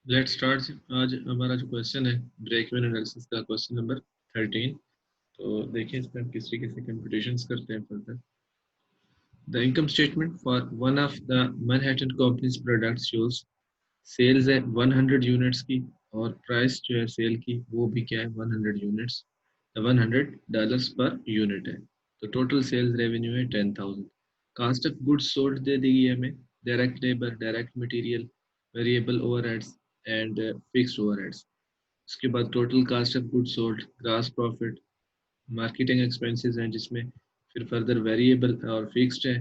Let's start. आज हमारा जो क्वेश्चन है ब्रेक इवन एनालिसिस का क्वेश्चन नंबर 13। तो देखिए इसमें हम किस तरीके से कंप्यूटेशंस करते हैं further. The income statement for one of the Manhattan companies products shows sales है 100 यूनिट्स की, और प्राइस जो है सेल की वो भी क्या है 100 यूनिट्स, $100 पर यूनिट है। तो टोटल सेल्स रेवेन्यू है 10,000। कास्ट ऑफ गुड्स सोल्ड दे दी है हमें, direct labour, direct material, variable overheads and fixed overheads. उसके बाद total cost of goods sold, gross profit, marketing expenses हैं जिसमें फिर फर्दर वेरिएबल और फिक्स्ड है,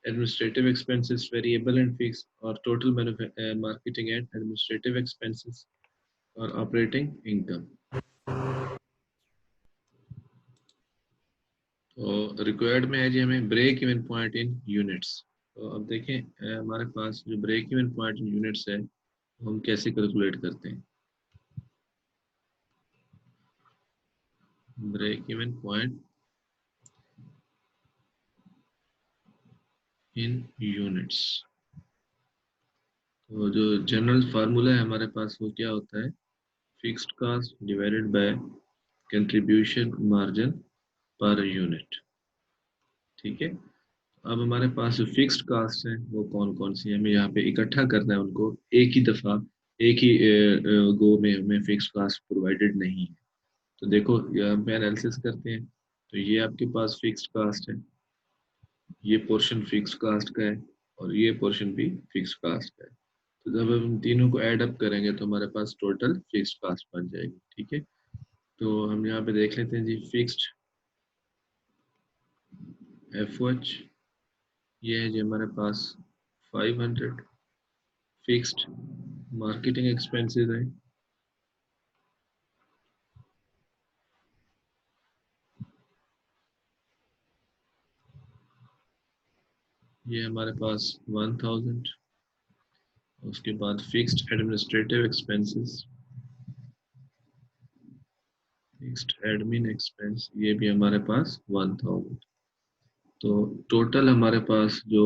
administrative expenses variable and fix, और total marketing and administrative expenses और operating income. तो रिक्वायर्ड में है जी हमें break even point in units. तो अब देखें हमारे पास जो break even point in units है वो हम कैसे कैलकुलेट करते हैं। Break even point in units, तो जो जनरल फार्मूला है हमारे पास वो क्या होता है, fixed cost divided by contribution margin per unit. ठीक है। अब हमारे पास जो फिक्स्ड कास्ट है वो कौन कौन सी है, हमें यहाँ पे इकट्ठा करना है उनको एक ही दफा, एक ही गो में हमें फिक्स्ड कास्ट प्रोवाइडेड नहीं है। तो देखो यहाँ पे एनालिसिस करते हैं। तो ये आपके पास फिक्स्ड कास्ट है, ये पोर्शन फिक्स्ड कास्ट का है, और ये पोर्शन भी फिक्स्ड कास्ट का है। तो जब हम तीनों को ऐड अप करेंगे तो हमारे पास टोटल फिक्स्ड कास्ट बन जाएगी। ठीक है। तो हम यहाँ पे देख लेते हैं जी, फिक्स्ड एफ एच ये है जी हमारे पास 500। फिक्स्ड मार्केटिंग एक्सपेंसेस है, ये हमारे पास 1000। उसके बाद fixed administrative expenses, fixed admin expense ये भी हमारे पास 1000। तो टोटल हमारे पास जो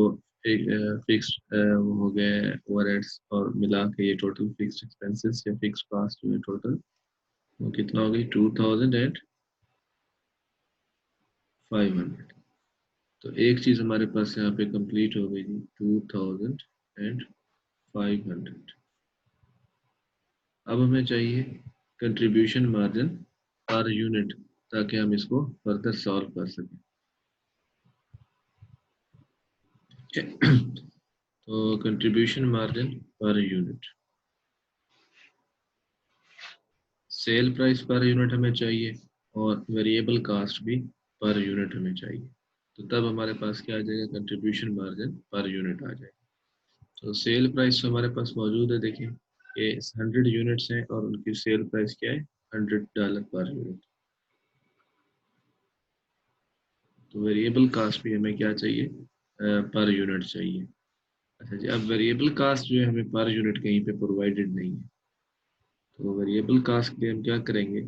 एक फिक्स्ड हो गए ओवरहेड्स और मिला के ये टोटल फिक्स्ड एक्सपेंसेस या फिक्स्ड कॉस्ट जो है टोटल वो कितना हो गई 2500। तो एक चीज हमारे पास यहाँ पे कंप्लीट हो गई जी 2500। अब हमें चाहिए कंट्रीब्यूशन मार्जिन पर यूनिट, ताकि हम इसको फर्दर सॉल्व कर सकें। तो contribution margin per unit, sale price per unit हमें चाहिए, और वेरिएबल कास्ट भी पर यूनिट हमें चाहिए। तो तब हमारे पास क्या आ जाएगा, कंट्रीब्यूशन मार्जिन पर यूनिट आ जाएगा। तो सेल प्राइस हमारे पास मौजूद है, देखिए ये 100 यूनिट्स हैं और उनकी सेल प्राइस क्या है $100 पर यूनिट। तो वेरिएबल कास्ट भी हमें क्या चाहिए, पर यूनिट चाहिए। अच्छा जी, अब वेरिएबल कास्ट जो है हमें पर यूनिट कहीं पे प्रोवाइडेड नहीं है। तो वेरिएबल कास्ट के लिए हम क्या करेंगे,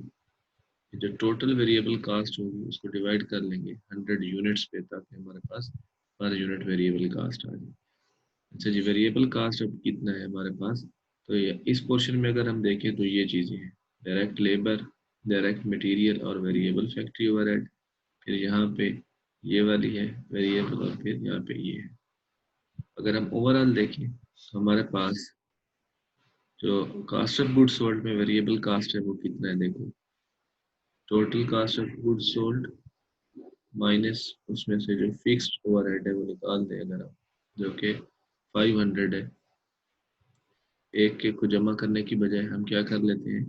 जो टोटल वेरिएबल कास्ट होगी उसको डिवाइड कर लेंगे 100 यूनिट्स पे, ताकि हमारे पास पर यूनिट वेरिएबल कास्ट आ जाए। अच्छा जी, वेरिएबल कास्ट अब कितना है हमारे पास, तो ये इस पोर्शन में अगर हम देखें तो ये चीज़ें हैं, डायरेक्ट लेबर, डायरेक्ट मटेरियल और वेरिएबल फैक्ट्री ओवरहेड। फिर यहाँ पे ये वाली है वेरिएबल, और फिर यहाँ पे ये है। अगर हम ओवरऑल देखें तो हमारे पास जो कास्ट ऑफ गुड्स सोल्ड में वेरिएबल कास्ट है वो कितना है, देखो total cost of goods sold minus उसमें से जो फिक्स्ड ओवरहेड है वो निकाल दें अगर हम, जो कि 500 है। एक एक को जमा करने की बजाय हम क्या कर लेते हैं,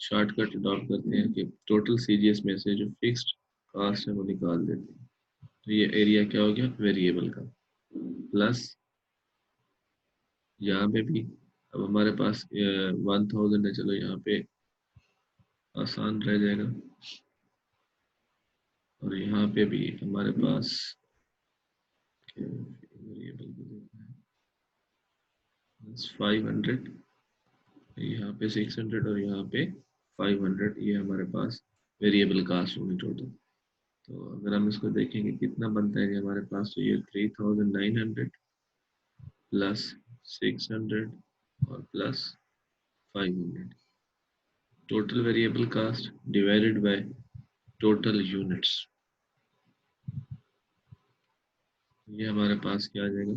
शॉर्टकट अडॉप्ट करते हैं कि टोटल सीजीएस में से जो फिक्स्ड कास्ट है वो निकाल देते हैं। तो ये एरिया क्या हो गया वेरिएबल का, प्लस यहाँ पे भी अब हमारे पास 1000 है, चलो यहाँ पे आसान रह जाएगा। और यहाँ पे भी हमारे पास वेरिएबल 500, यहाँ पे 600 और यहाँ पे 500, ये हमारे पास वेरिएबल कास्ट होगी टोटल। तो अगर हम इसको देखेंगे कितना बनता है हमारे पास, तो ये 3900 प्लस 600 और plus 500 total variable cost divided by total units. ये हमारे पास क्या आ जाएगा,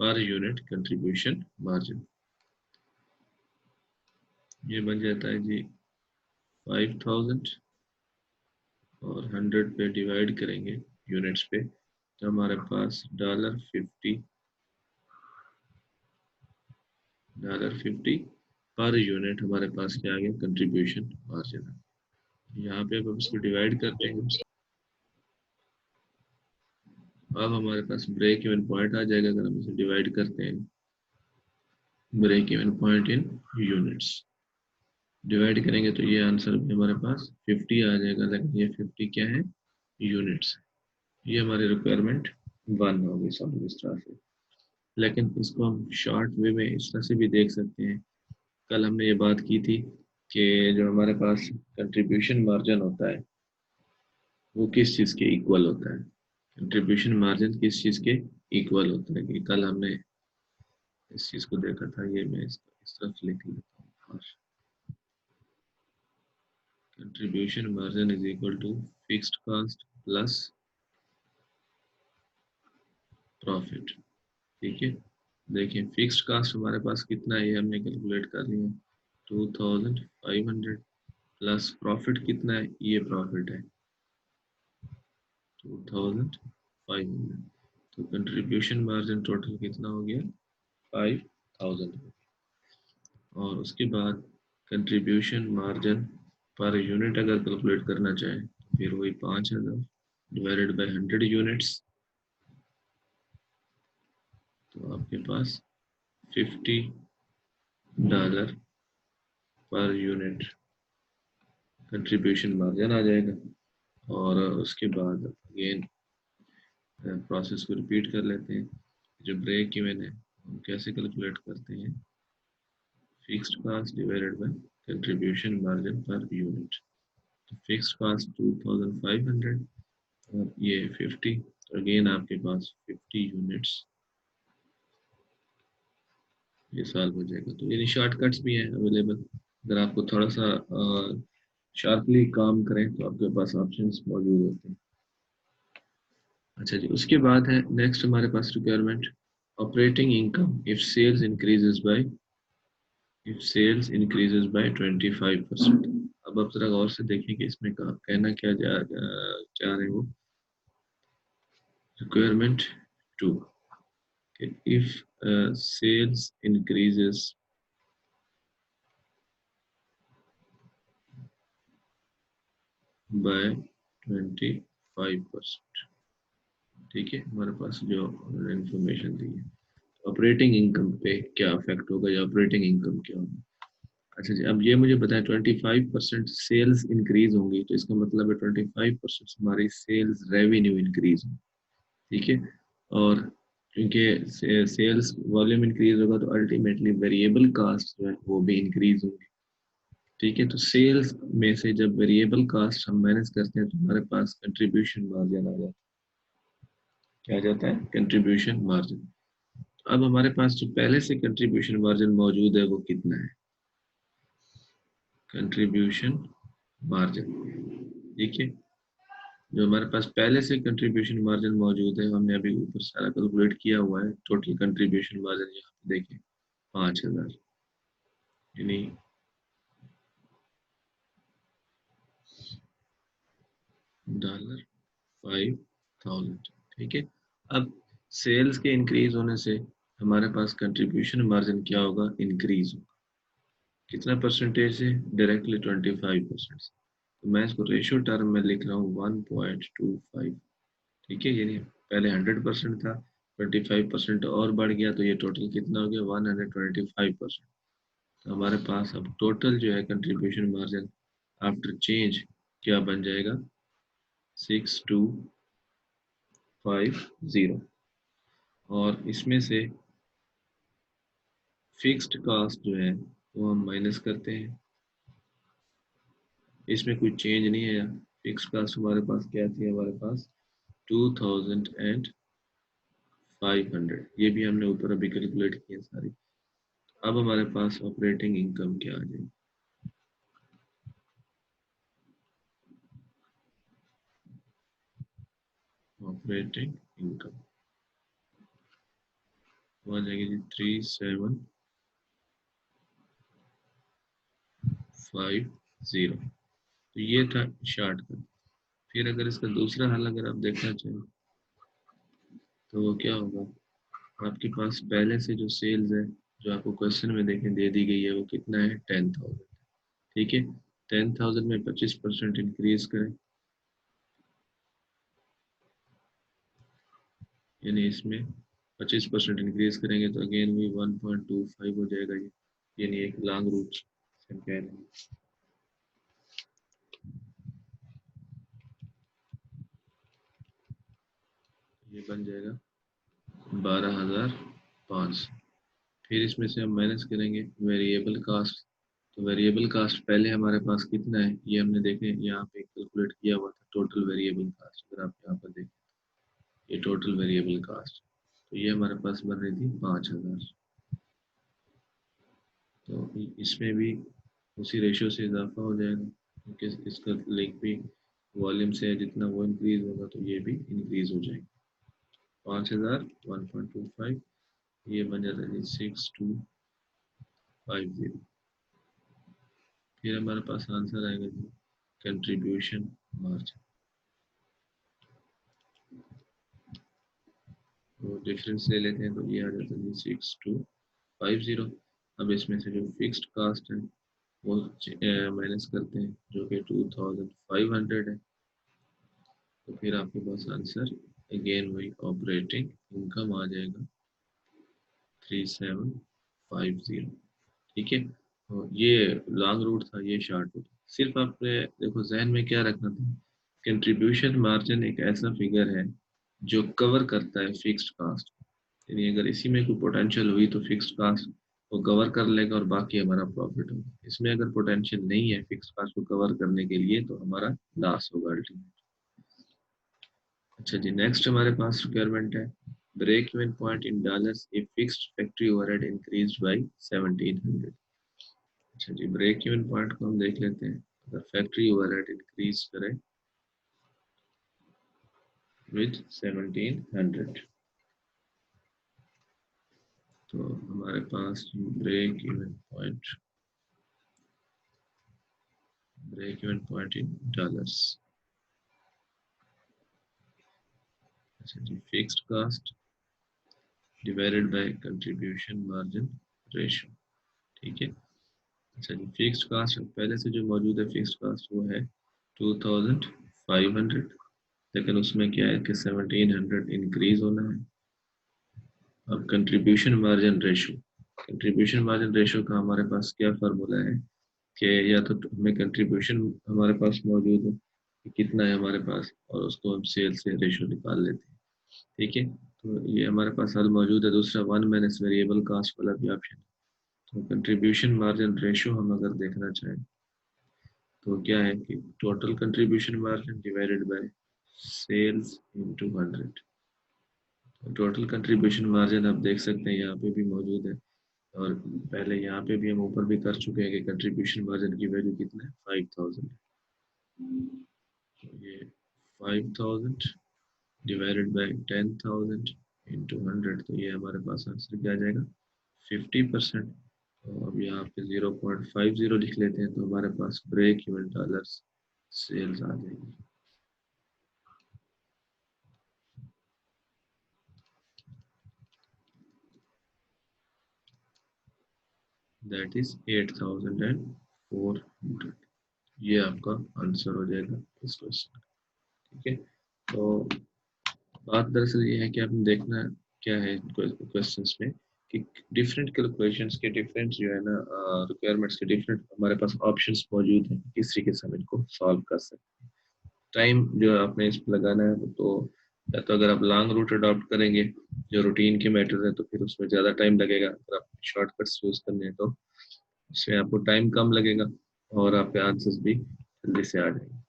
पर यूनिट कंट्रीब्यूशन मार्जिन। ये बन जाता है जी 5000 और 100 पे डिवाइड करेंगे यूनिट्स पे, तो हमारे पास $50 पर यूनिट हमारे पास क्या आ गया, कंट्रीब्यूशन मार्जिन। यहाँ पे अब हम इसको डिवाइड करते हैं, अब हमारे पास ब्रेक इवन पॉइंट आ जाएगा अगर हम इसे डिवाइड करते हैं, break even point in units divide करेंगे तो ये आंसर भी हमारे पास 50 आ जाएगा, लेकिन ये 50 क्या है, यूनिट्स। ये हमारी रिक्वायरमेंट 1 होगी सब इस तरह से। लेकिन इसको हम शॉर्ट वे में इस तरह से भी देख सकते हैं। कल हमने ये बात की थी कि जो हमारे पास कंट्रीब्यूशन मार्जिन होता है वो किस चीज़ के इक्वल होता है, कंट्रीब्यूशन मार्जिन किस चीज़ के इक्वल होता है, कि कल हमने इस चीज़ को देखा था। ये मैं इसको इस तरफ लिख लेता हूँ, contribution margin is equal to fixed cost plus profit. ठीक है, देखिए फिक्स्ड कॉस्ट हमारे पास कितना है, ये हमने कैलकुलेट कर लिया 2500 प्लस प्रॉफिट कितना है, ये प्रॉफिट है 2500। तो कंट्रीब्यूशन मार्जिन टोटल कितना हो गया, 5000। और उसके बाद कंट्रीब्यूशन मार्जिन पर यूनिट अगर कैलकुलेट करना चाहें तो फिर वही 5000 डिवाइडेड बाय 100 यूनिट्स, तो आपके पास $50 पर यूनिट कंट्रीब्यूशन मार्जिन आ जाएगा। और उसके बाद अगेन प्रोसेस को रिपीट कर लेते हैं। जो ब्रेक इवन है हम कैसे कैलकुलेट करते हैं, fixed cost divided by contribution margin per unit. तो फिक्स्ड कॉस्ट 2500 और ये 50, तो अगेन आपके पास 50 यूनिट्स ये सॉल्व हो जाएगा। तो यानी शॉर्टकट्स भी हैं अवेलेबल, अगर आपको थोड़ा सा शार्पली काम करें तो आपके पास ऑप्शंस मौजूद होते हैं। अच्छा जी, उसके बाद है नेक्स्ट हमारे पास requirement operating income if sales increases by 25%। अब आप जरा गौर से देखिए कि इसमें कहना क्या चाह रहे हो। Requirement 2, if sales increases by 25%। ठीक है, हमारे पास जो इंफॉर्मेशन दी है ऑपरेटिंग इनकम पे क्या अफेक्ट होगा या ऑपरेटिंग इनकम क्या होगा। अच्छा जी, अब ये मुझे बताएं 25% सेल्स इंक्रीज होंगी तो इसका मतलब है 25% हमारी सेल्स रेवेन्यू इंक्रीज होगी। ठीक है, और क्योंकि सेल्स वॉल्यूम इंक्रीज होगा तो अल्टीमेटली वेरिएबल कास्ट जो है वो भी इंक्रीज होंगे। ठीक है, तो सेल्स में से जब वेरिएबल कास्ट हम मैनेज करते हैं तो हमारे पास कंट्रीब्यूशन मार्जिन आ जाता है। क्या आ जाता है, कंट्रीब्यूशन मार्जिन। अब हमारे पास जो पहले से कंट्रीब्यूशन मार्जिन मौजूद है वो कितना है, कंट्रीब्यूशन मार्जिन। ठीक है, जो हमारे पास पहले से कंट्रीब्यूशन मार्जिन मौजूद है हमने अभी ऊपर सारा कैलकुलेट किया हुआ है। टोटल कंट्रीब्यूशन मार्जिन यहाँ पे देखें 5000, यानी $5000। ठीक है, अब सेल्स के इंक्रीज होने से हमारे पास कंट्रीब्यूशन मार्जिन क्या होगा, इंक्रीज होगा। कितना परसेंटेज से, डायरेक्टली 25%। तो मैं इसको रेशियो टर्म में लिख रहा हूँ 1.25। ठीक है, यानी पहले 100% था, 25% और बढ़ गया तो ये टोटल कितना हो गया 125%। तो हमारे पास अब टोटल जो है कंट्रीब्यूशन मार्जिन आफ्टर चेंज क्या बन जाएगा, 6250। और इसमें से फिक्स्ड कास्ट जो है वो हम माइनस करते हैं, इसमें कोई चेंज नहीं है। फिक्स्ड कास्ट हमारे पास क्या थी, हमारे पास 2500, ये भी हमने ऊपर अभी कैलकुलेट किया सारी। अब हमारे पास ऑपरेटिंग इनकम क्या आ जाएगी, ऑपरेटिंग इनकम वो आ जाएगी जी 3750। तो ये था शार्ट का। फिर अगर इसका दूसरा हल अगर आप देखना चाहें तो वो क्या होगा, आपके पास पहले से जो सेल्स है जो आपको क्वेश्चन में देखें दे दी गई है वो कितना है 10,000। ठीक है, 10,000 में 25% इंक्रीज करें, यानी इसमें 25% इंक्रीज करेंगे तो अगेन भी 1.25 हो जाएगा ये, यानी एक लॉन्ग रूट से हम कह रहे हैं ये बन जाएगा 12,500। फिर इसमें से हम माइनस करेंगे वेरिएबल कास्ट। तो वेरिएबल कास्ट पहले हमारे पास कितना है ये हमने देखे यहाँ पे कैलकुलेट किया हुआ था, टोटल वेरिएबल कास्ट अगर आप यहाँ पर देखें ये टोटल वेरिएबल कास्ट, तो ये हमारे पास बन रही थी 5,000। तो इसमें भी उसी रेशियो से इजाफा हो जाएगा क्योंकि इसका लिंक भी वॉल्यूम से है, जितना वो इंक्रीज होगा तो ये भी इंक्रीज हो जाएगा। 5,000 1.25 ये बन जाता है 6250। फिर हमारे पास आंसर आएगा जी कंट्रीब्यूशन मार्जिन, तो डिफरेंस ले लेते हैं तो ये आ जाता है 6250। अब इसमें से जो फिक्स्ड कास्ट है वो माइनस करते हैं जो कि 2500 है, तो फिर आपके पास आंसर अगेन वही ऑपरेटिंग इनकम आ जाएगा 3750। ठीक है, तो ये लॉन्ग रूट था, ये शॉर्ट रूट। सिर्फ आपने देखो जहन में क्या रखना था, कंट्रीब्यूशन मार्जिन एक ऐसा फिगर है जो कवर करता है फिक्स्ड कास्ट, यानी अगर इसी में कोई पोटेंशियल हुई तो फिक्स्ड कास्ट को कवर कर लेगा और बाकी हमारा प्रॉफिट होगा। इसमें अगर पोटेंशियल नहीं है फिक्स्ड कास्ट को कवर करने के लिए तो हमारा लॉस होगा अल्टीमेट। अच्छा जी, नेक्स्ट हमारे पास रिक्वायरमेंट है break even point in dollars if fixed factory overhead increased by 1700। अच्छा जी, ब्रेक इवन पॉइंट को हम देख लेते हैं। अगर फैक्ट्री ओवरहेड इंक्रीज करे विद 1700 तो हमारे पास break even point in dollars. अच्छा जी, fixed cost divided by contribution margin ratio. ठीक है, अच्छा जी, फिक्स्ड कास्ट पहले से जो मौजूद है फिक्स्ड कास्ट वो है 2500, लेकिन उसमें क्या है कि 1700 इंक्रीज होना है। अब कंट्रीब्यूशन मार्जिन रेशो का हमारे पास क्या फार्मूला है कि या तो हमें कंट्रीब्यूशन हमारे पास मौजूद हो कि कितना है हमारे पास और उसको हम सेल से रेशो निकाल लेते हैं। ठीक है, तो ये हमारे पास हल मौजूद है। दूसरा 1 - वेरिएबल कास्ट वाला भी ऑप्शन। तो कंट्रीब्यूशन मार्जिन रेशो हम अगर देखना चाहें तो क्या है कि total contribution margin divided by sales into 100। Total contribution margin आप देख सकते हैं यहाँ पे भी मौजूद है और पहले यहाँ पे भी हम ऊपर भी कर चुके हैं कि कंट्रीब्यूशन मार्जिन की वैल्यू कितना है 5000 है। ये 5000 डिवाइडेड बाय 10,000 इंटू 100, तो ये हमारे पास आंसर क्या आ जाएगा 50%। तो अब यहाँ पे 0.50 लिख लेते हैं तो हमारे पास ब्रेक इवन डॉलर्स सेल्स आ जाएगी। That is 8400। ये आपका आंसर हो जाएगा इस क्वेश्चन। ठीक है, तो बात दरअसल ये है कि आपने देखना क्या है क्वेश्चंस में कि डिफरेंट कैलकुलेशंस के डिफरेंट जो है ना रिक्वायरमेंट्स के डिफरेंट हमारे पास ऑप्शंस मौजूद हैं, किस तरीके से हम इनको सॉल्व कर सकते हैं। टाइम जो आपने इस पर लगाना है तो या तो अगर आप लॉन्ग रूट अडॉप्ट करेंगे जो रूटीन के मैटर है तो फिर उसमें ज़्यादा टाइम लगेगा। अगर आप शॉर्टकट्स यूज़ करने हैं तो उसमें आपको टाइम कम लगेगा और आपके आंसर्स भी जल्दी से आ जाएंगे।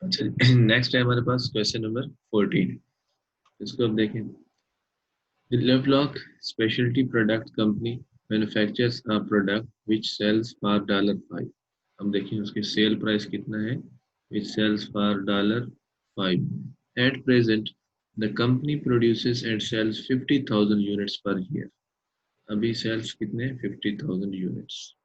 अच्छा, नेक्स्ट है हमारे पास क्वेश्चन नंबर 14। इसको अब देखें। The Lovelock Specialty Product Company manufactures a product which sells for $5। हम देखें उसकी सेल प्राइस कितना है, which sells for $5। At present the company produces and sells 50,000 units per year. अभी सेल्स कितने, 50,000 units.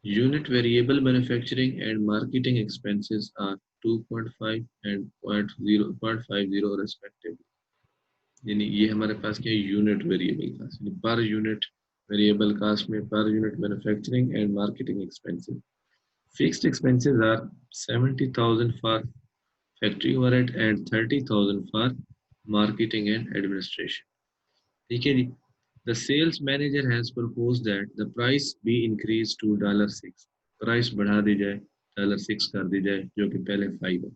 Unit variable manufacturing and marketing expenses are 2.5 and 0.50 respectively। यानी ये हमारे पास क्या है, यूनिट वेरिएबल कास्ट, यानी पर यूनिट वेरिएबल कास्ट में per unit manufacturing and marketing expenses. Fixed expenses are 70,000 for factory overhead and 30,000 for marketing and administration. ठीक है जी। The sales manager has proposed that the price be increased to $6। Price बढ़ा दी जाए, $6 कर दी जाए, जो कि पहले 5 है।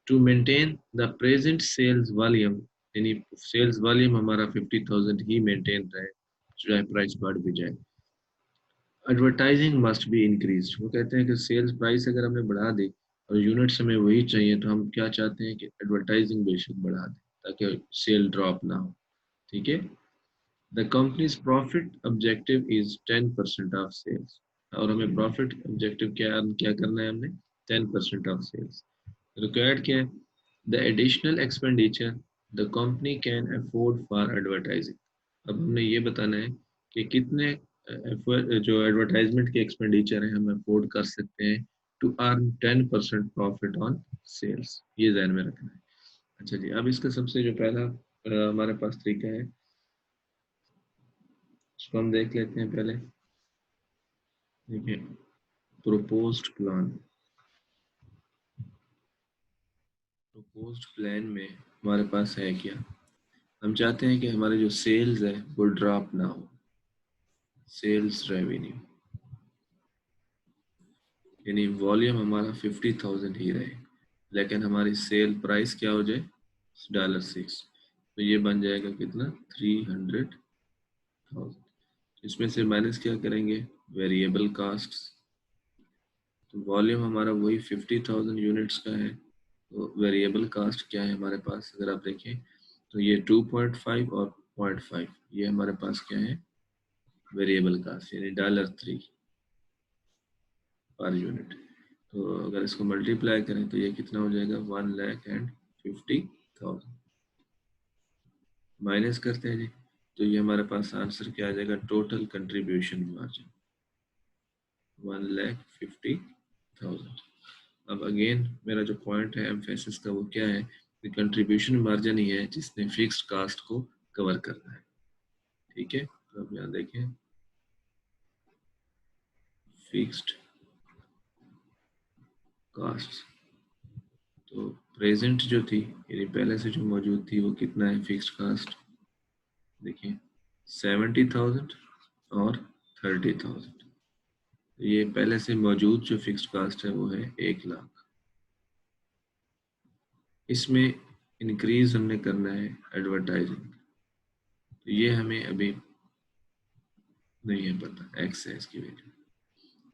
To maintain the present sales volume, यानी सेल्स वॉल्यूम हमारा 50,000 ही मेंटेन रहे, चाहे प्राइस बढ़ भी जाए। Advertising must be increase. वो कहते हैं कि सेल्स प्राइस अगर हमने बढ़ा दी और यूनिट्स हमें वही चाहिए, तो हम क्या चाहते हैं कि एडवर्टाइजिंग बेशक बढ़ा दें ताकि सेल ड्रॉप ना हो। ठीक है। The company's profit objective is 10% of sales। और हमें प्रॉफिट ऑब्जेक्टिव क्या क्या करना है, हमने 10% ऑफ सेल्स। रिक्वायर्ड क्या है, the additional expenditure the company can afford for advertising. अब हमने ये बताना है कि कितने जो एडवर्टाइजमेंट के एक्सपेंडिचर हैं हम अफोर्ड कर सकते हैं to earn 10% profit on sales. ये ध्यान में रखना है। अच्छा जी, अब इसका सबसे जो पहला हमारे पास तरीका है, उसको हम देख लेते हैं पहले। देखिए, प्रोपोज्ड प्लान। प्रोपोज्ड प्लान में हमारे पास है क्या, हम चाहते हैं कि हमारे जो सेल्स है वो ड्रॉप ना हो, सेल्स रेवेन्यू, यानी वॉल्यूम हमारा 50,000 ही रहे, लेकिन हमारी सेल प्राइस क्या हो जाए, $6। तो ये बन जाएगा कितना, 300,000। इसमें से माइनस क्या करेंगे, वेरिएबल कास्ट। तो वॉल्यूम हमारा वही 50,000 यूनिट्स का है, तो वेरिएबल कास्ट क्या है हमारे पास, अगर आप देखें तो ये 2.5 और 0.5, ये हमारे पास क्या है, वेरिएबल कास्ट, यानी $3 पर यूनिट। तो अगर इसको मल्टीप्लाई करें तो ये कितना हो जाएगा, 1,50,000। माइनस करते हैं जी, तो ये हमारे पास आंसर क्या आ जाएगा, टोटल कंट्रीब्यूशन मार्जिन 1,50,000। अब अगेन मेरा जो पॉइंट है एम्फेसिस का, वो क्या है कि कंट्रीब्यूशन मार्जिन ही है जिसने फिक्स्ड कास्ट को कवर करना है। ठीक है, तो अब यहाँ देखें फिक्स्ड कास्ट, तो प्रेजेंट जो थी यानी पहले से जो मौजूद थी वो कितना है फिक्स्ड कास्ट, देखिए 70,000 और 30,000। ये पहले से मौजूद जो फिक्स्ड कास्ट है वो है 1,00,000। इसमें इंक्रीज हमने करना है एडवर्टाइजिंग, तो ये हमें अभी नहीं है पता, एक्स है इसकी वैल्यू,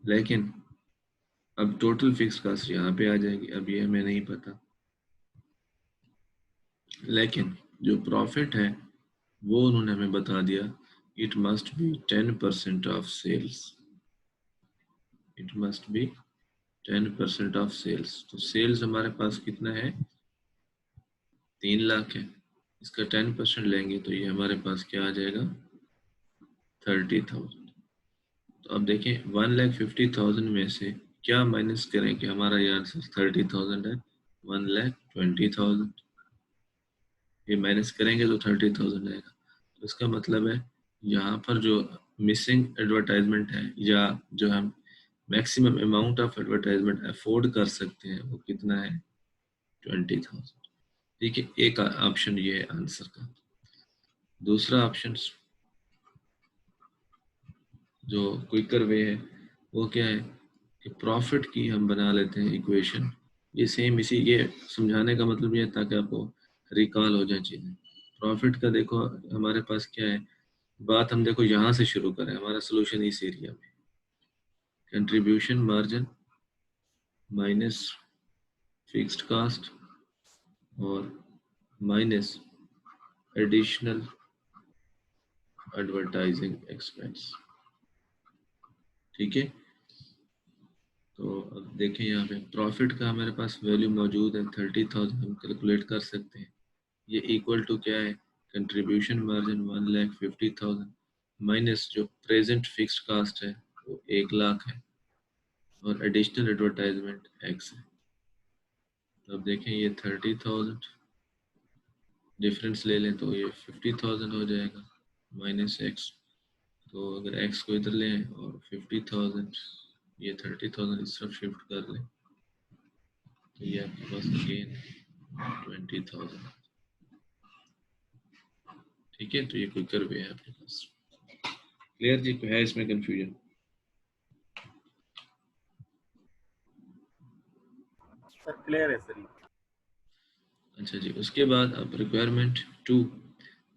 लेकिन अब टोटल फिक्स कास्ट यहाँ पे आ जाएगी, अब ये हमें नहीं पता। लेकिन जो प्रॉफिट है वो उन्होंने हमें बता दिया, it must be 10% of sales, it must be 10% of sales. तो सेल्स हमारे पास कितना है, 3,00,000 है, इसका 10% लेंगे तो ये हमारे पास क्या आ जाएगा, 30,000। तो अब देखें 1,50,000 में से क्या माइनस करें कि हमारा ये आंसर 30,000 है, 1,20,000। ये माइनस करेंगे तो 30,000 आएगा। तो इसका मतलब है यहाँ पर जो मिसिंग एडवर्टाइजमेंट है या जो हम maximum amount of advertisement afford कर सकते हैं वो कितना है, 20,000। ठीक है, एक ऑप्शन ये है आंसर का। दूसरा ऑप्शन जो क्विकर वे है वो क्या है कि प्रॉफिट की हम बना लेते हैं इक्वेशन। ये सेम इसी, ये समझाने का मतलब ये है ताकि आपको रिकॉल हो जाए चीज़ें। प्रॉफिट का देखो हमारे पास क्या है, बात हम देखो यहाँ से शुरू करें, हमारा सोल्यूशन इस एरिया में, contribution margin minus fixed cost और माइनस एडिशनल एडवर्टाइजिंग एक्सपेंस। ठीक है, तो अब देखें यहाँ पे प्रॉफिट का हमारे पास वैल्यू मौजूद है 30,000, हम कैलकुलेट कर सकते हैं। ये इक्वल टू क्या है, कंट्रीब्यूशन मार्जिन 1,50,000 माइनस जो प्रेजेंट फिक्स्ड कास्ट है वो 1,00,000 है और एडिशनल एडवर्टाइजमेंट एक्स है। तो अब देखें ये 30,000 डिफरेंस ले लें तो ये 50,000 हो जाएगा माइनस एक्स। तो अगर एक्स को इधर लें और 50,000 ये 30,000 इस तरफ शिफ्ट कर लें तो ये आपके पास अगेन 20,000। ठीक है, तो ये क्विकर वे है आपके पास। क्लियर जी, कोई है इसमें कंफ्यूजन? सर क्लियर है सर। अच्छा जी, उसके बाद अब requirement 2,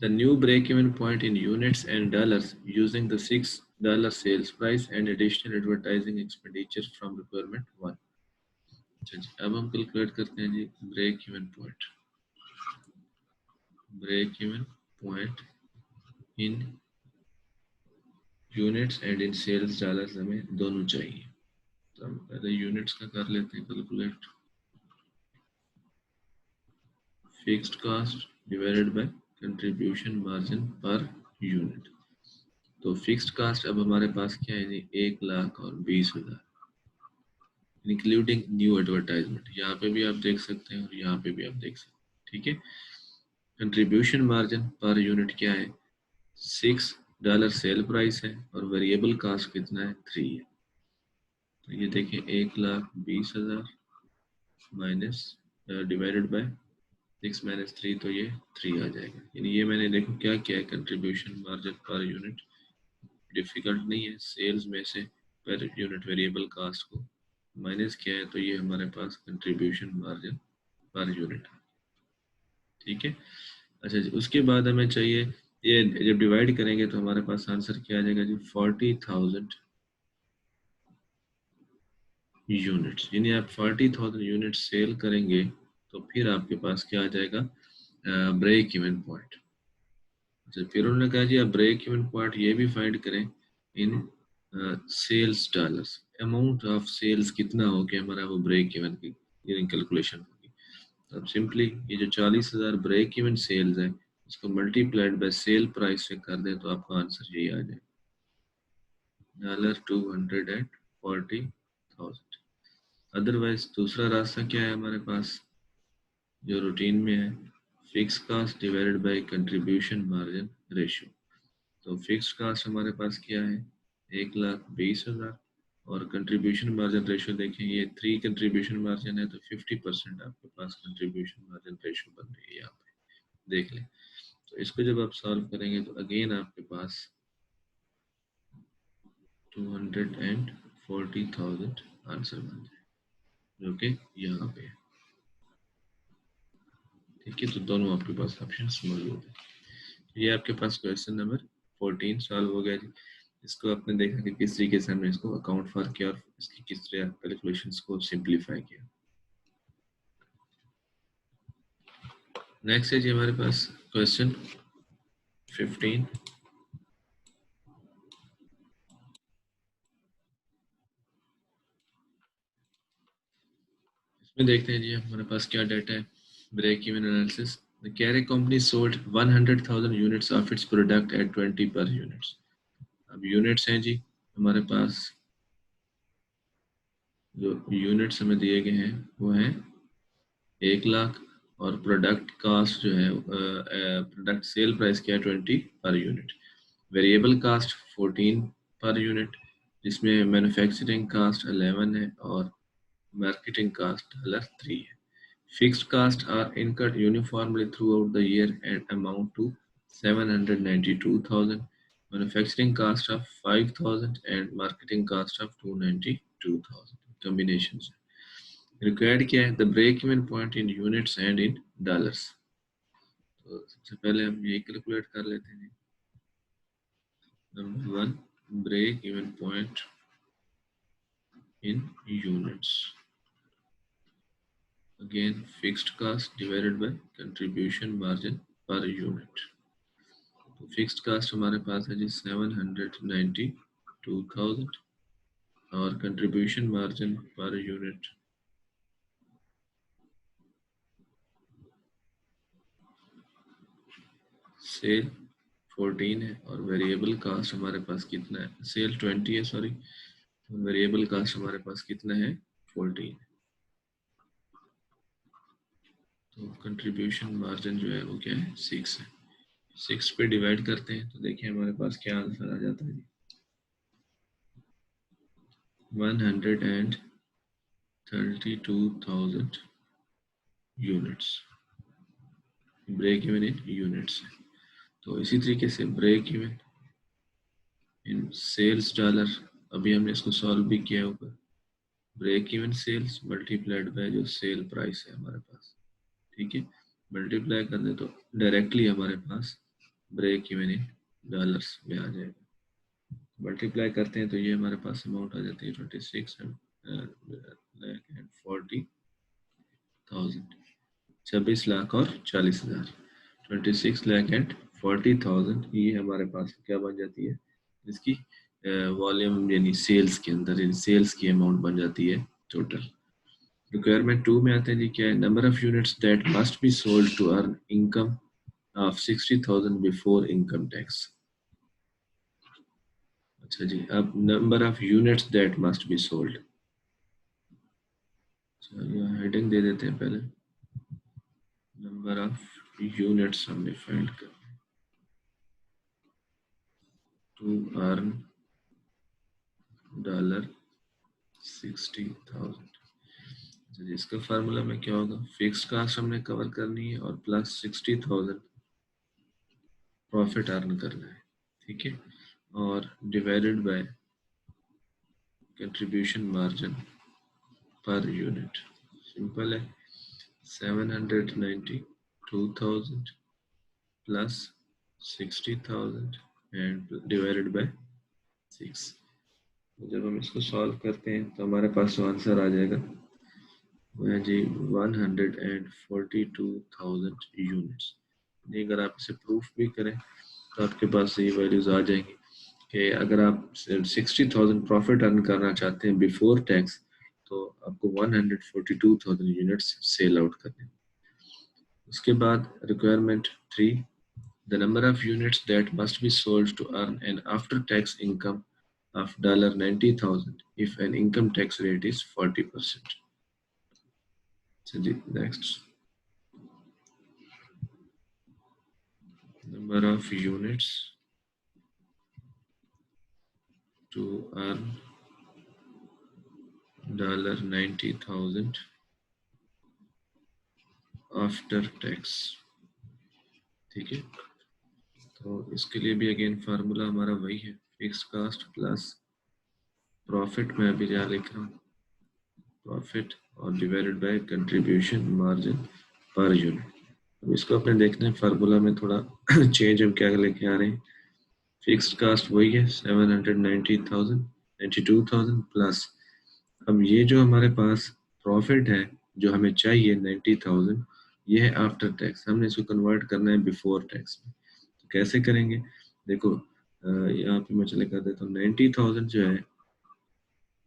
the new break even point in units and dollars using the $6 sales price and additional advertising expenditure from requirement 1। अच्छा जी, अब हम कैलकुलेट करते हैं जी break even point. Break even point in units and in sales dollars हमें दोनों चाहिए। तो हम पहले यूनिट्स का कर लेते हैं calculate. Fixed cost divided by contribution margin per unit. तो फिक्स्ड कास्ट अब हमारे पास क्या है जी, 1,00,000 और 20,000 इंक्लूडिंग न्यू एडवर्टाइजमेंट। यहाँ पे भी आप देख सकते हैं और यहाँ पे भी आप देख सकते हैं। ठीक है, कंट्रीब्यूशन मार्जिन पर यूनिट क्या है, $6 सेल प्राइस है और वेरिएबल कास्ट कितना है, 3 है। तो ये देखिए 1,20,000 माइनस डिवाइडेड बाय 6 माइनस 3, तो ये 3 आ जाएगा। यानी ये मैंने देखो क्या किया है, contribution margin per unit difficult नहीं है, सेल्स में से पर यूनिट वेरिएबल कास्ट को माइनस किया है, तो ये हमारे पास कंट्रीब्यूशन मार्जिन पर यूनिट। ठीक है, अच्छा जी, उसके बाद हमें चाहिए, ये जब डिवाइड करेंगे तो हमारे पास आंसर क्या आ जाएगा जी, 40,000 यूनिट्स। यानी आप 40,000 यूनिट सेल करेंगे तो फिर आपके पास क्या आ जाएगा, ब्रेक इवन पॉइंट। अच्छा, फिर उन्होंने कहा जी आप ब्रेक इवन पॉइंट ये भी फाइंड करें in sales dollars, amount of sales कितना हो गया हमारा वो ब्रेक इवन की कैलकुलेशन होगी। तो अब सिंपली ये जो 40,000 ब्रेक इवन सेल्स है इसको मल्टीप्लाइड बाय सेल प्राइस से कर दें तो आपका आंसर यही आ जाए, $240,000। अदरवाइज दूसरा रास्ता क्या है हमारे पास, जो रूटीन में है, fix cost divided by contribution margin ratio. तो फिक्स कास्ट हमारे पास क्या है, 1,20,000 और कंट्रीब्यूशन मार्जिन रेशियो देखें ये 3 कंट्रीब्यूशन मार्जिन है तो 50% आपके पास कंट्रीब्यूशन मार्जिन रेशियो बन रही है यहाँ पे, देख लें। तो इसको जब आप सॉल्व करेंगे तो अगेन आपके पास 240,000 आंसर बन जाए, जो कि यहाँ पे है। ठीक है, तो दोनों आपके पास ऑप्शन मौजूद है। ये आपके पास क्वेश्चन नंबर 14 सॉल्व हो गया जी। इसको आपने देखा कि किस तरीके से हमने इसको अकाउंट फॉर किया और इसकी किस तरह कैलकुलेशंस को सिंप्लीफाई किया। नेक्स्ट है जी हमारे पास क्वेश्चन 15। इसमें देखते हैं जी हमारे पास क्या डाटा है, break even analysis. The Carrier company sold 100,000 units of its product at 20 per units। अब यूनिट्स हैं जी हमारे पास, जो यूनिट्स हमें दिए गए हैं वो हैं 1,00,000 और प्रोडक्ट कास्ट जो है, प्रोडक्ट सेल प्राइस क्या है, 20 per unit. Variable cast 14 per unit, जिसमें मैन्युफैक्चरिंग कास्ट 11 है और मार्केटिंग कास्ट $3 है। Fixed costs are incurred uniformly throughout the year and amount to 792,000, manufacturing cost of 5,000 and marketing cost of 292,000 combinations। Required क्या है, the break even point in units and in dollars। तो सबसे पहले हम ये calculate कर लेते हैं। Number 1, break even point in units, again fixed cost divided by contribution margin per unit। तो फिक्स्ड कास्ट हमारे पास है जी 792,000 और contribution margin per unit sale 14 है और वेरिएबल कास्ट हमारे पास कितना है, सेल 20 है सॉरी, वेरिएबल कास्ट हमारे पास कितना है 14। तो कंट्रीब्यूशन मार्जिन जो है वो क्या है 6 है। 6 पे डिवाइड करते हैं तो देखिए हमारे पास क्या आंसर आ जाता है जी 132,000 units, break even in units. तो इसी तरीके से break even in sales dollar, अभी हमने इसको सॉल्व भी किया ऊपर, break even sales multiplied by जो सेल प्राइस है हमारे पास, ठीक है, मल्टीप्लाई कर दे तो डायरेक्टली हमारे पास ब्रेक इवन इन डॉलर्स में आ जाएगा। मल्टीप्लाई करते हैं तो ये हमारे पास अमाउंट आ जाती है 26 लाख और 40,000, 26,40,000 ये हमारे पास क्या बन जाती है, इसकी वॉल्यूम यानी सेल्स के अंदर, यानी सेल्स की अमाउंट बन जाती है टोटल। रिक्वायरमेंट 2 में आते हैं जी, क्या है, number of units that must be sold to earn income of 60,000 before income tax. अच्छा जी, अब number of units that must be sold, चलिए हेडिंग दे देते हैं पहले, नंबर ऑफ यूनिट्स हमने फाइंड कर टू अर्न $60,000। अच्छा, इसका फार्मूला में क्या होगा, फिक्स्ड कास्ट हमने कवर करनी है और प्लस 60,000 प्रॉफिट अर्न करना है, ठीक है, और divided by contribution margin per unit. Simple है, 792,000 प्लस 60,000 एंड डिवाइडेड बाय 6। जब हम इसको सॉल्व करते हैं तो हमारे पास जो आंसर आ जाएगा वो है जी 142,000 यूनिट्स। अगर आप इसे प्रूफ भी करें तो आपके पास ये वैल्यूज आ जाएंगी कि अगर आप 60,000 प्रॉफिट अर्न करना चाहते हैं बिफोर टैक्स तो आपको 142,000 यूनिट्स सेल आउट करने। उसके बाद requirement 3, the number of units that must be sold to earn an after tax income of $90,000 if an income tax rate is 40%. So the next, number of units to earn $90,000 after tax, ठीक है। तो इसके लिए भी again formula हमारा वही है, fixed cast plus profit, मैं अभी यहाँ लिख रहा हूँ प्रॉफिट और divided by contribution margin per unit. अब इसको अपने देखना है फार्मूला में थोड़ा चेंज हम क्या लेके आ रहे हैं, फिक्स्ड कास्ट वही है 792,000 प्लस, अब ये जो हमारे पास प्रॉफिट है जो हमें चाहिए 90,000, ये है आफ्टर टैक्स, हमने इसको कन्वर्ट करना है बिफोर टैक्स में। तो कैसे करेंगे, देखो यहाँ पे मैं चले कर देता हूँ, 90,000 जो है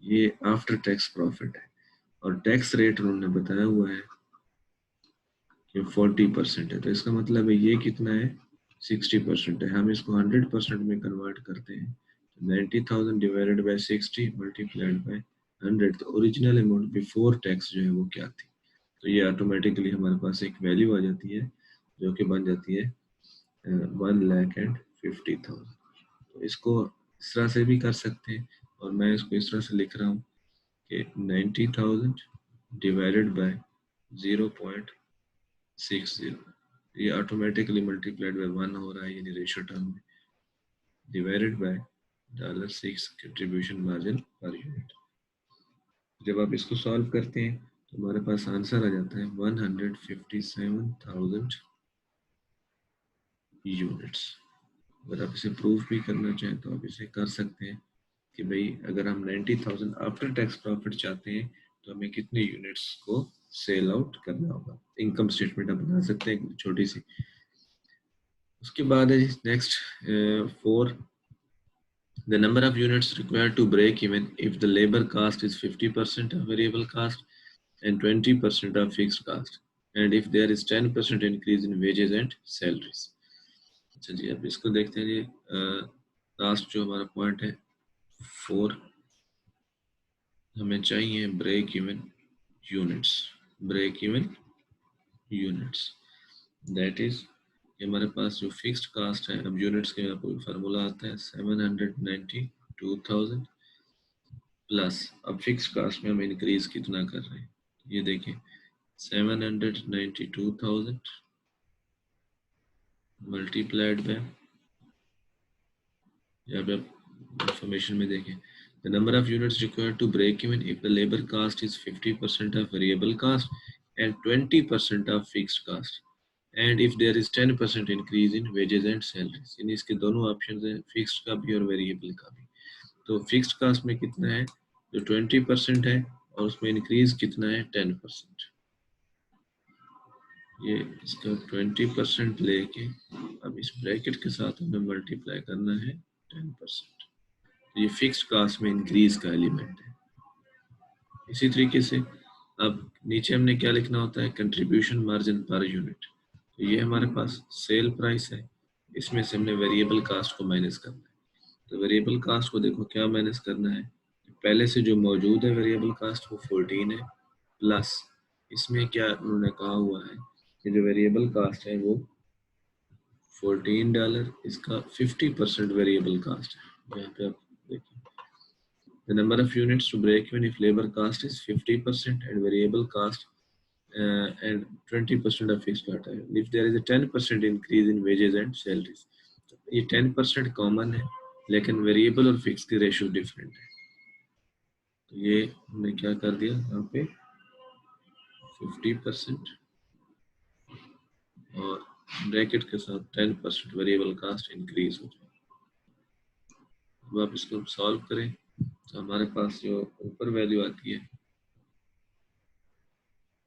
ये आफ्टर टैक्स प्रॉफिट है और टैक्स रेट उन्होंने बताया हुआ है कि 40% है, तो इसका मतलब है ये कितना है 60% है। हम इसको 100% में कन्वर्ट करते हैं तो 90,000 डिवाइडेड बाय 60 मल्टीप्लाइड बाय 100, तो ओरिजिनल अमाउंट बिफोर टैक्स जो है वो क्या थी, तो ये ऑटोमेटिकली हमारे पास एक वैल्यू आ जाती है जो कि बन जाती है 1,50,000। तो इसको इस तरह से भी कर सकते हैं और मैं इसको इस तरह से लिख रहा हूँ कि 90,000 डिवाइडेड बाय 0.60, ये ऑटोमेटिकली मल्टीप्लाइड बाय 1 हो रहा है यानी रेशियो टर्म में, divided by $6 contribution margin per unit. जब आप इसको सॉल्व करते हैं तो हमारे पास आंसर आ जाता है 157,000 यूनिट्स। अगर आप इसे प्रूफ भी करना चाहें तो आप इसे कर सकते हैं कि भाई अगर हम 90,000 आफ्टर टैक्स प्रॉफिट चाहते हैं तो हमें कितने यूनिट्स को सेल आउट करना होगा। इनकम स्टेटमेंट आप बना सकते हैं छोटी सी, उसके बाद है next 4, the number of units required to break even if the labor cost is 50% of variable cost and 20% of fixed cost, and if there is 10% increase in wages and salaries. अच्छा जी, अब इसको देखते हैं जी। लास्ट जो हमारा point है 4, हमें चाहिए break even units. Break even units that is हमारे पास जो फिक्स्ड कास्ट है, अब यूनिट्स के आपको फार्मूला आता है 792,000 प्लस, अब फिक्स्ड कास्ट में हम इंक्रीज कितना कर रहे हैं, ये देखें 792,000 मल्टीप्लाइड बाय, यहाँ पे आप इंफॉर्मेशन में देखें the number of units required to break even if the labor cost is 50% of variable cost and 20% of fixed cost, and if there is 10% increase in wages and salaries। इन इसके दोनों option हैं, fixed का भी और variable का भी। तो fixed cast में कितना है, जो 20% है, और उसमें इंक्रीज कितना है 10%। ये इसका 20% लेके अब इस ब्रैकेट के साथ हमें मल्टीप्लाई करना है 10%। तो ये फिक्स्ड कास्ट में इंक्रीज का एलिमेंट है। इसी तरीके से अब नीचे हमने क्या लिखना होता है, कंट्रीब्यूशन मार्जिन पर यूनिट। तो ये हमारे पास सेल प्राइस है, इसमें से हमने वेरिएबल कास्ट को माइनस करना है। तो वेरिएबल कास्ट को देखो क्या माइनस करना है, पहले से जो मौजूद है वेरिएबल कास्ट वो 14 है, प्लस इसमें क्या उन्होंने कहा हुआ है कि जो वेरिएबल कास्ट है वो $14, इसका 50% वेरिएबल कास्ट है। यहाँ पे आप देखिए the number of units to break even if labor cost is 50% and variable cost and 20% of fixed cost, and if there is a 10% increase in wages and salaries। ये 10% common है, लेकिन variable और fix की ratio different है। तो ये हमने क्या कर दिया, यहाँ पे 50% और ब्रैकेट के साथ 10% वेरिएबल कास्ट इंक्रीज हो जाए। अब आप इसको सॉल्व करें तो हमारे पास जो ऊपर वैल्यू आती है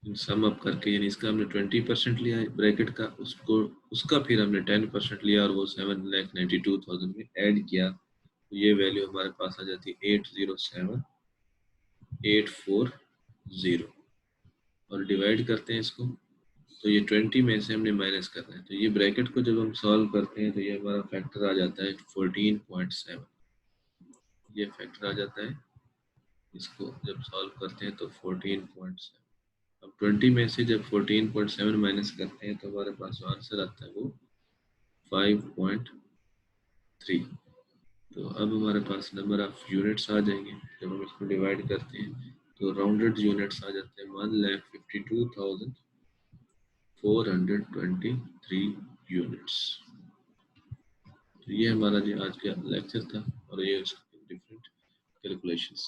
सम अप करके, यानी इसका हमने 20% लिया है ब्रैकेट का, उसको उसका फिर हमने 10% लिया और वो 7,92,000 में ऐड किया, तो ये वैल्यू हमारे पास आ जाती है 807,840 और डिवाइड करते हैं इसको, तो ये 20 में से हमने माइनस करना है। तो ये ब्रैकेट को जब हम सॉल्व करते हैं तो ये हमारा फैक्टर आ जाता है 14.7, ये फैक्टर आ जाता है, इसको जब सॉल्व करते हैं तो 14.7। अब 20 में से जब 14.7 माइनस करते हैं तो हमारे पास जो आंसर आता है वो 5.3। तो अब हमारे पास नंबर ऑफ यूनिट्स आ जाएंगे, जब हम इसको डिवाइड करते हैं तो राउंडेड यूनिट्स आ जाते हैं 1,52,423 यूनिट्स। तो ये हमारा जो आज का लेक्चर था और ये डिफरेंट कैलकुलेशंस।